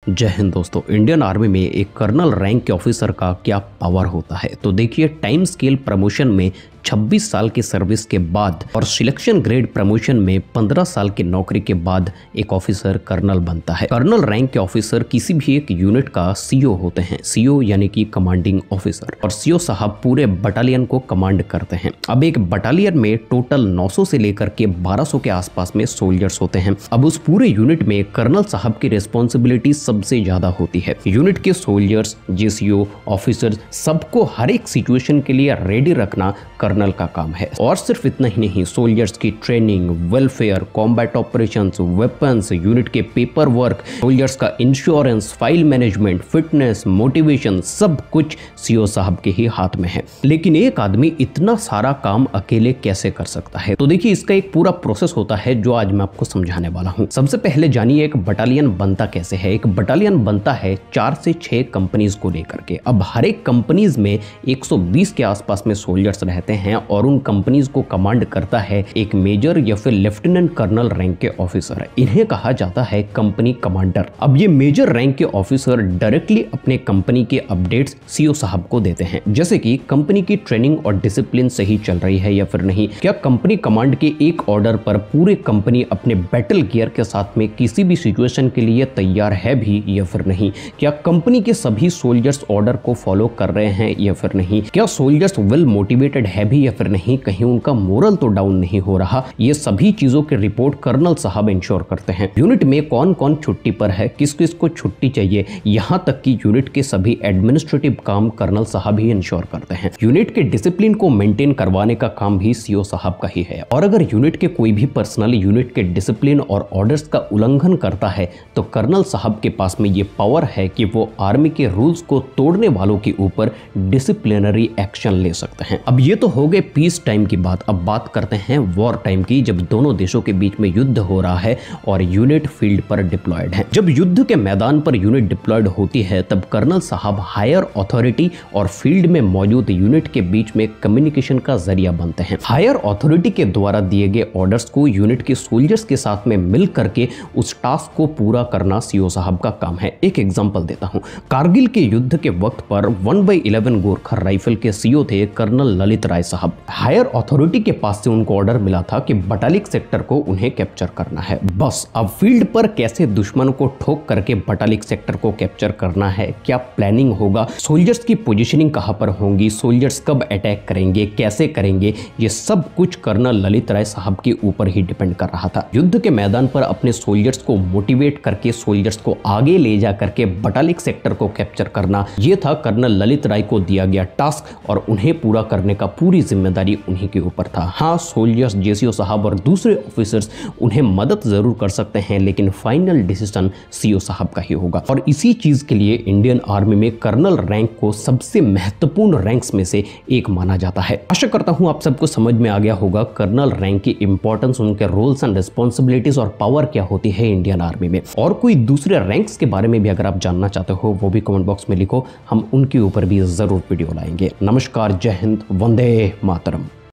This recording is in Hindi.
जय हिंद दोस्तों। इंडियन आर्मी में एक कर्नल रैंक के ऑफिसर का क्या पावर होता है, तो देखिए टाइम स्केल प्रमोशन में 26 साल की सर्विस के बाद और सिलेक्शन ग्रेड प्रमोशन में 15 साल की नौकरी के बाद एक ऑफिसर कर्नल बनता है। कर्नल रैंक के ऑफिसर किसी भी एक यूनिट का सीओ होते हैं। सीओ यानी कि कमांडिंग ऑफिसर, और सीओ साहब पूरे बटालियन को कमांड करते हैं। अब एक बटालियन में टोटल 900 से लेकर के 1200 के आसपास में सोल्जर्स होते हैं। अब उस पूरे यूनिट में कर्नल साहब की रिस्पॉन्सिबिलिटी सबसे ज्यादा होती है। यूनिट के सोल्जर्स, जेसीओ, ऑफिसर्स सबको हर एक सिचुएशन के लिए रेडी रखना कर्नल का काम है। और सिर्फ इतना ही नहीं, सोल्जर्स की training, welfare, combat operations, weapons, unit के पेपर वर्क, सोल्जर्स का insurance, file management, fitness, motivation, सब कुछ सीओ साहब के ही हाथ में है। लेकिन एक आदमी इतना सारा काम अकेले कैसे कर सकता है? तो देखिए इसका एक पूरा प्रोसेस होता है जो आज मैं आपको समझाने वाला हूं। सबसे पहले जानिए एक बटालियन बनता कैसे है। एक बटालियन बनता है 4 से 6 कंपनीज को लेकर के। अब हर एक कंपनीज में 120 के आसपास में सोल्जर्स रहते हैं और उन कंपनीज को कमांड करता है एक मेजर या फिर लेफ्टिनेंट कर्नल रैंक के ऑफिसर। इन्हें कहा जाता है कंपनी कमांडर। अब ये मेजर रैंक के ऑफिसर डायरेक्टली अपने कंपनी के अपडेट्स सीओ साहब को देते हैं, जैसे कि कंपनी की ट्रेनिंग और डिसिप्लिन सही चल रही है या फिर नहीं, क्या कंपनी कमांड के एक ऑर्डर पर पूरे कंपनी अपने बैटल गियर के साथ में किसी भी सिचुएशन के लिए तैयार है भी या फिर नहीं, क्या कंपनी के सभी सोल्जर्स ऑर्डर को फॉलो कर रहे हैं या फिर नहीं, क्या सोल्जर्स वेल मोटिवेटेड है भी या फिर नहीं, कहीं उनका मोरल तो डाउन नहीं हो रहा। ये सभी चीजों की रिपोर्ट कर्नल साहब इंश्योर करते हैं। यूनिट में कौन कौन छुट्टी पर है, किस किस को छुट्टी चाहिए, यहां तक कि यूनिट के सभी एडमिनिस्ट्रेटिव काम कर्नल साहब ही इंश्योर करते हैं। यूनिट के डिसिप्लिन को मेंटेन करवाने का काम भी सीओ साहब का ही है। और अगर यूनिट के कोई भी पर्सनल यूनिट के डिसिप्लिन और ऑर्डर्स का उल्लंघन करता है तो कर्नल साहब के पास में ये पावर है कि वो आर्मी के रूल्स को तोड़ने वालों के ऊपर डिसिप्लिनरी एक्शन ले सकते हैं। अब ये तो हो गए पीस टाइम की बात। अब बात करते हैं वॉर टाइम की, जब दोनों देशों के बीच में युद्ध हो रहा है और यूनिट फील्ड पर डिप्लॉयड है। जब युद्ध के मैदान पर यूनिट डिप्लॉयड होती है तब कर्नल साहब हायर अथॉरिटी और फील्ड में मौजूद यूनिट के बीच में कम्युनिकेशन का जरिया बनते हैं। हायर अथॉरिटी के द्वारा दिए गए ऑर्डर्स को यूनिट के सोल्जर्स के साथ में मिल करके उस टास्क को पूरा करना सीओ साहब का काम है। एक एग्जांपल देता हूं। कारगिल के युद्ध के वक्त पर 1/11 गोरखा राइफल के सीओ थे कर्नल ललित राय साहब। हायर अथॉरिटी के पास से उनको ऑर्डर मिला था कि बटालिक सेक्टर को उन्हें कैप्चर करना है। बस अब फील्ड पर कैसे दुश्मन को ठोक करके बटालिक सेक्टर को कैप्चर करना है, क्या प्लानिंग होगा, सोल्जर्स की पोजीशनिंग कहां पर होंगी, सोल्जर्स कब अटैक करेंगे, कैसे करेंगे, ये सब कुछ कर्नल ललित राय साहब के ऊपर ही डिपेंड कर रहा था। युद्ध के मैदान पर अपने सोल्जर्स को मोटिवेट करके सोल्जर्स को आगे ले जा करके बटालिक सेक्टर को कैप्चर करना, यह था कर्नल ललित राय को दिया गया टास्क और उन्हें पूरा करने का पूरी जिम्मेदारी उन्हीं के ऊपर था। हाँ, सोल्जर्स, जेसीओ साहब और दूसरे ऑफिसर्स उन्हें मदद जरूर कर सकते हैं, लेकिन फाइनल डिसीजन सीओ साहब का ही होगा। और इसी चीज के लिए इंडियन आर्मी में कर्नल रैंक को सबसे महत्वपूर्ण रैंक्स में से एक माना जाता है। आशा करता हूं आप सबको समझ में आ गया होगा कर्नल रैंक की इंपॉर्टेंस, उनके रोल्स एंड रिस्पॉन्सिबिलिटीज और पावर क्या होती है इंडियन आर्मी में। और कोई दूसरे रैंक्स के बारे में भी अगर आप जानना चाहते हो वो भी कमेंट बॉक्स में लिखो, हम उनके ऊपर भी जरूर वीडियो लाएंगे। नमस्कार, जय हिंद, वंदे मातरम।